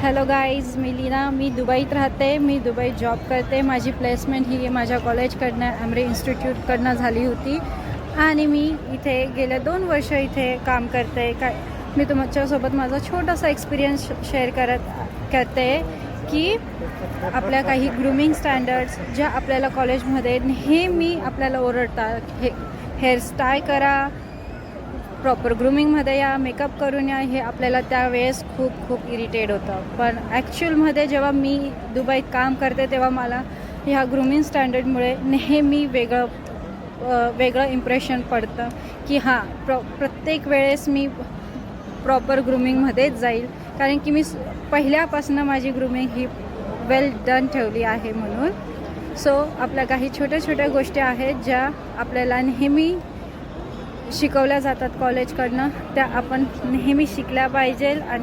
Hello guys, मी लीना. मी दुबईत राहते. मी दुबईत जॉब करते. माझी प्लेसमेंट ही माझ्या कॉलेजकडनं एमरे इन्स्टिट्यूटकडनं झाली होती आणि मी इथे गेल्या 2 वर्ष इथे काम करते. मी तुमच्यासोबत माझा छोटासा एक्सपिरियन्स शेअर करते की आपल्या काही ग्रूमिंग स्टँडर्ड्स ज्या आपल्याला कॉलेजमध्ये नेहमी आपल्याला ओरडतात, हेअरस्टाईल करा, प्रॉपर ग्रूमिंगमध्ये या, मेकअप करून या, हे आपल्याला त्यावेळेस खूप इरिटेट होतं. पण ॲक्च्युअलमध्ये जेव्हा मी दुबईत काम करते तेव्हा मला ह्या ग्रूमिंग स्टँडर्डमुळे नेहमी वेगळं इम्प्रेशन पडतं की प्रत्येक वेळेस मी प्रॉपर ग्रूमिंगमध्येच जाईल, कारण की मी पहिल्यापासून माझी ग्रूमिंग ही वेल डन ठेवली आहे म्हणून. सो आपल्या काही छोट्या गोष्टी आहेत ज्या आपल्याला नेहमी शिकवल्या जातात कॉलेजकडनं, त्या आपण नेहमी शिकल्या पाहिजे आणि